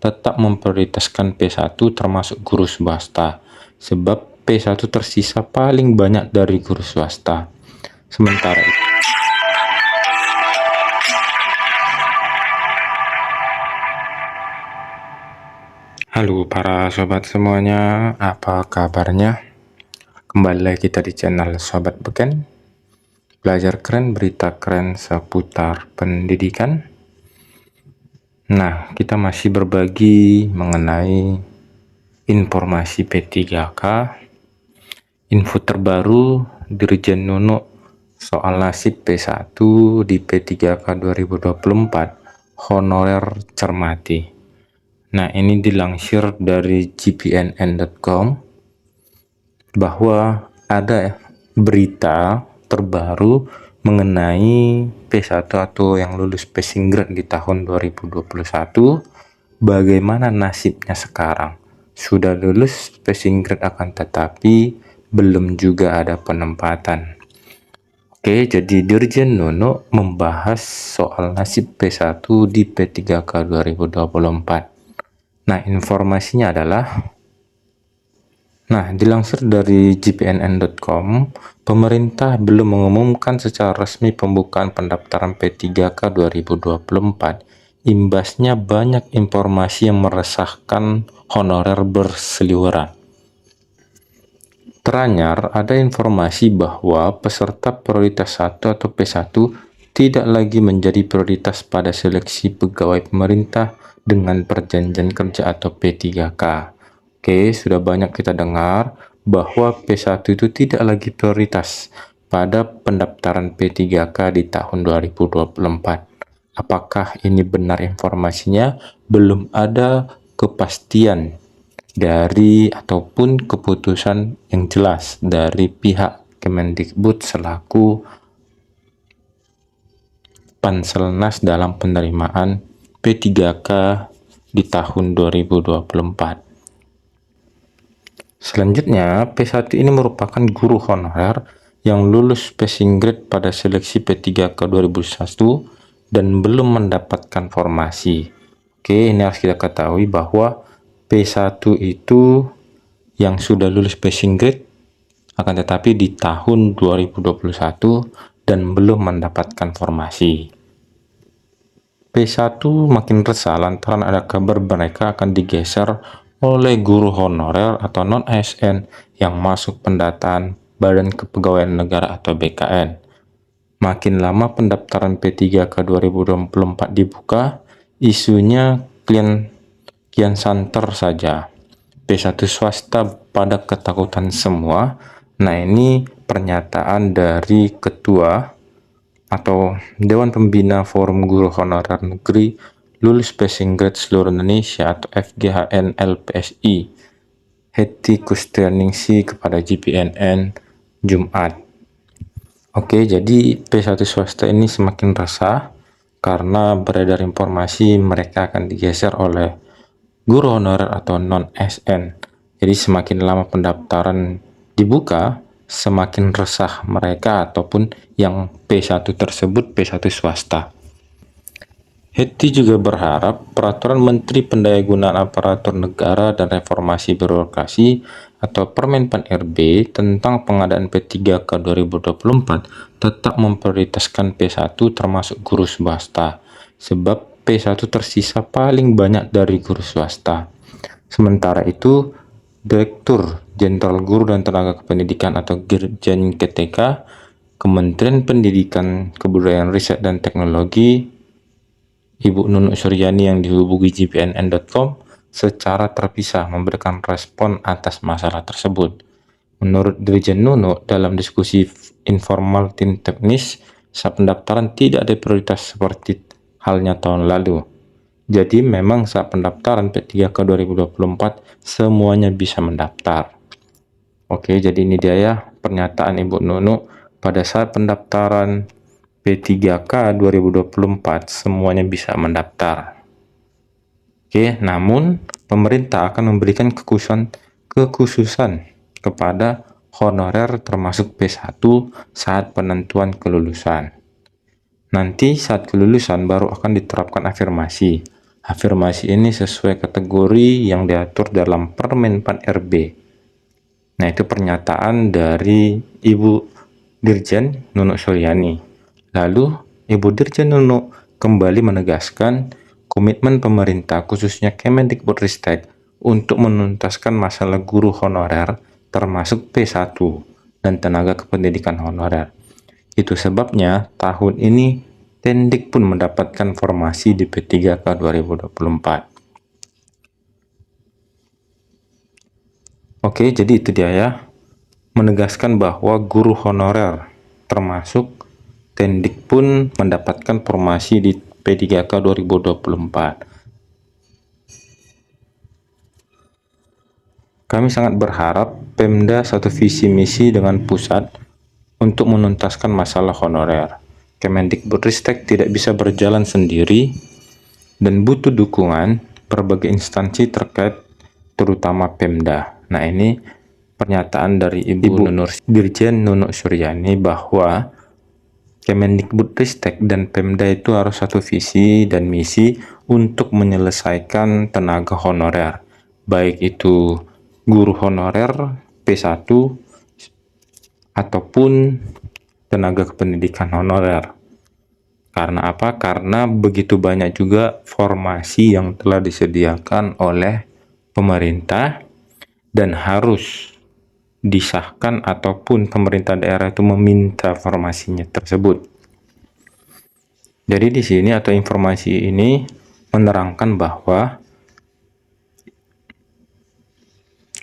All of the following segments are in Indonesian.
tetap memprioritaskan P1 termasuk guru swasta, sebab P1 tersisa paling banyak dari guru swasta. Sementara itu, halo para sobat semuanya, apa kabarnya? Kembali lagi kita di channel Sobat Beken, belajar keren, berita keren seputar pendidikan. Nah, kita masih berbagi mengenai informasi P3K, info terbaru Dirjen Nunuk soal nasib P1 di P3K 2024 honorer cermati. Nah, ini dilansir dari gpnn.com bahwa ada berita terbaru mengenai P1 atau yang lulus passing grade di tahun 2021. Bagaimana nasibnya sekarang? Sudah lulus passing grade akan tetapi belum juga ada penempatan. Oke, jadi Dirjen Nunuk membahas soal nasib P1 di P3K 2024. Nah, informasinya adalah, dilansir dari gpnn.com, pemerintah belum mengumumkan secara resmi pembukaan pendaftaran P3K 2024. Imbasnya banyak informasi yang meresahkan honorer berseliweran. Teranyar, ada informasi bahwa peserta prioritas 1 atau P1 tidak lagi menjadi prioritas pada seleksi pegawai pemerintah dengan perjanjian kerja atau P3K. Oke, sudah banyak kita dengar bahwa P1 itu tidak lagi prioritas pada pendaftaran P3K di tahun 2024. Apakah ini benar informasinya? Belum ada kepastian dari ataupun keputusan yang jelas dari pihak Kemendikbud selaku Panselnas dalam penerimaan P3K di tahun 2024. Selanjutnya, P1 ini merupakan guru honorer yang lulus passing grade pada seleksi P3K 2001 dan belum mendapatkan formasi. Oke, ini harus kita ketahui bahwa P1 itu yang sudah lulus passing grade akan tetapi di tahun 2021 dan belum mendapatkan formasi. P1 makin resah lantaran ada kabar mereka akan digeser oleh guru honorer atau non-ASN yang masuk pendataan Badan Kepegawaian Negara atau BKN. Makin lama pendaftaran P3K 2024 dibuka, isunya kian santer saja. P1 swasta pada ketakutan semua. Nah, ini pernyataan dari Ketua atau Dewan Pembina Forum Guru Honorer Negeri Lulus Passing Grade Seluruh Indonesia atau FGHN LPSI, Hetty Kustianingsih kepada GPNN Jumat. Oke, jadi P1 swasta ini semakin resah karena beredar informasi mereka akan digeser oleh guru honorer atau non-SN. Jadi semakin lama pendaftaran dibuka, semakin resah mereka ataupun yang P1 tersebut P1 swasta. Hetty juga berharap peraturan Menteri Pendayagunaan Aparatur Negara dan Reformasi Birokrasi atau Permen Pan RB tentang pengadaan P3K 2024 tetap memprioritaskan P1 termasuk guru swasta, sebab P1 tersisa paling banyak dari guru swasta. Sementara itu, Direktur Jenderal Guru dan Tenaga Kependidikan atau Dirjen KTK, Kementerian Pendidikan, Kebudayaan, Riset, dan Teknologi, Ibu Nunuk Suryani yang dihubungi gpnn.com secara terpisah memberikan respon atas masalah tersebut. Menurut Dirjen Nunuk, dalam diskusi informal tim teknis, saat pendaftaran tidak ada prioritas seperti halnya tahun lalu. Jadi memang saat pendaftaran P3K 2024 semuanya bisa mendaftar. Oke, jadi ini dia ya pernyataan Ibu Nunuk pada saat pendaftaran P3K 2024 semuanya bisa mendaftar. Oke, namun pemerintah akan memberikan kekhususan kepada honorer termasuk P1 saat penentuan kelulusan. Nanti saat kelulusan baru akan diterapkan afirmasi. Afirmasi ini sesuai kategori yang diatur dalam Permen Pan RB. Nah, itu pernyataan dari Ibu Dirjen Nunuk Suryani. Lalu, Ibu Dirjen Nunuk kembali menegaskan komitmen pemerintah khususnya Kemendikbudristek untuk menuntaskan masalah guru honorer termasuk P1 dan tenaga kependidikan honorer. Itu sebabnya tahun ini Tendik pun mendapatkan formasi di P3K 2024. Oke, jadi itu dia ya. Menegaskan bahwa guru honorer termasuk Tendik pun mendapatkan formasi di P3K 2024. Kami sangat berharap Pemda satu visi misi dengan pusat untuk menuntaskan masalah honorer. Kemendikbudristek tidak bisa berjalan sendiri dan butuh dukungan berbagai instansi terkait, terutama Pemda. Nah, ini pernyataan dari Ibu Dirjen Nunuk Suryani bahwa Kemendikbudristek dan Pemda itu harus satu visi dan misi untuk menyelesaikan tenaga honorer, baik itu guru honorer P1 ataupun tenaga kependidikan honorer. Karena apa? Karena begitu banyak juga formasi yang telah disediakan oleh pemerintah dan harus disahkan ataupun pemerintah daerah itu meminta formasinya tersebut. Jadi di sini atau informasi ini menerangkan bahwa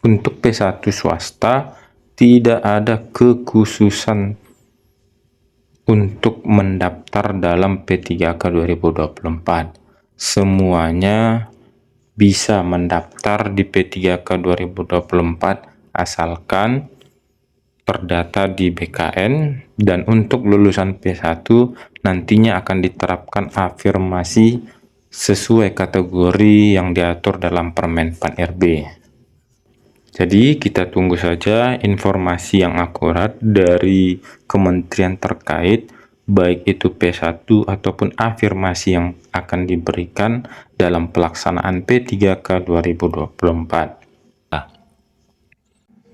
untuk P1 swasta tidak ada kekhususan untuk mendaftar dalam P3K 2024. Semuanya bisa mendaftar di P3K 2024 asalkan terdata di BKN, dan untuk lulusan P1 nantinya akan diterapkan afirmasi sesuai kategori yang diatur dalam Permen Pan RB. Jadi kita tunggu saja informasi yang akurat dari kementerian terkait, baik itu P1 ataupun afirmasi yang akan diberikan dalam pelaksanaan P3K 2024. Nah,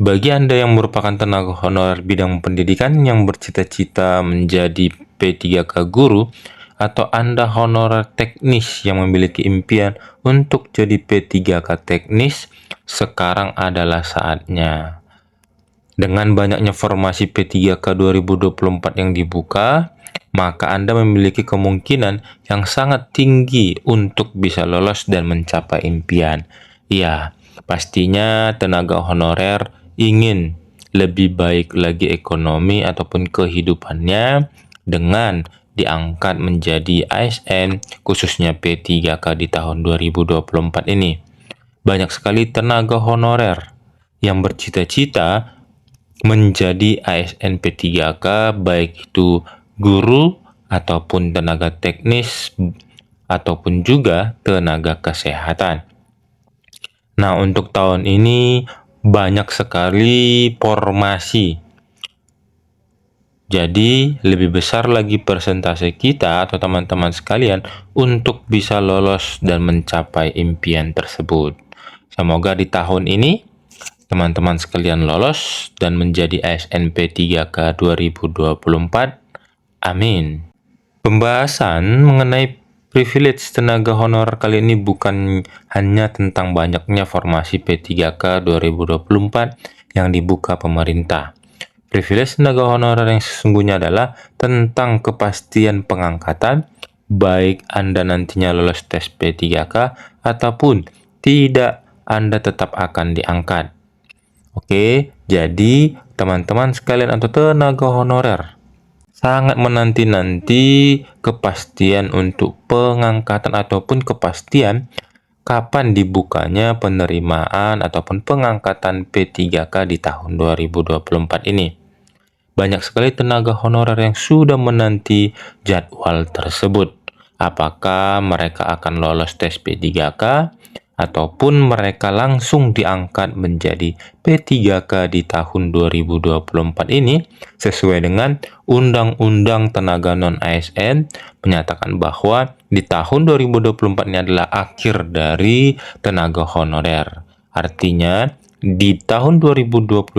bagi Anda yang merupakan tenaga honorer bidang pendidikan yang bercita-cita menjadi P3K guru, atau Anda honorer teknis yang memiliki impian untuk jadi P3K teknis, sekarang adalah saatnya. Dengan banyaknya formasi P3K 2024 yang dibuka, maka Anda memiliki kemungkinan yang sangat tinggi untuk bisa lolos dan mencapai impian. Ya, pastinya tenaga honorer ingin lebih baik lagi ekonomi ataupun kehidupannya dengan diangkat menjadi ASN khususnya P3K di tahun 2024 ini. Banyak sekali tenaga honorer yang bercita-cita menjadi ASN P3K, baik itu guru ataupun tenaga teknis ataupun juga tenaga kesehatan. Nah, untuk tahun ini banyak sekali formasi. Jadi, lebih besar lagi persentase kita atau teman-teman sekalian untuk bisa lolos dan mencapai impian tersebut. Semoga di tahun ini teman-teman sekalian lolos dan menjadi ASN P3K 2024. Amin. Pembahasan mengenai privilege tenaga honorer kali ini bukan hanya tentang banyaknya formasi P3K 2024 yang dibuka pemerintah. Privilege tenaga honorer yang sesungguhnya adalah tentang kepastian pengangkatan, baik Anda nantinya lolos tes P3K ataupun tidak, Anda tetap akan diangkat. Oke, jadi teman-teman sekalian atau tenaga honorer sangat menanti-nanti kepastian untuk pengangkatan ataupun kepastian kapan dibukanya penerimaan ataupun pengangkatan P3K di tahun 2024 ini. Banyak sekali tenaga honorer yang sudah menanti jadwal tersebut. Apakah mereka akan lolos tes P3K ataupun mereka langsung diangkat menjadi P3K di tahun 2024 ini sesuai dengan Undang-Undang Tenaga Non-ASN menyatakan bahwa di tahun 2024 ini adalah akhir dari tenaga honorer. Artinya, di tahun 2025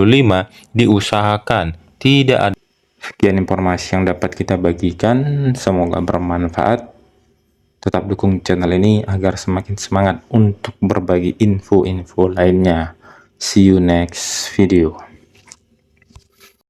diusahakan tidak ada. Sekian informasi yang dapat kita bagikan, semoga bermanfaat. Tetap dukung channel ini agar semakin semangat untuk berbagi info-info lainnya. See you next video.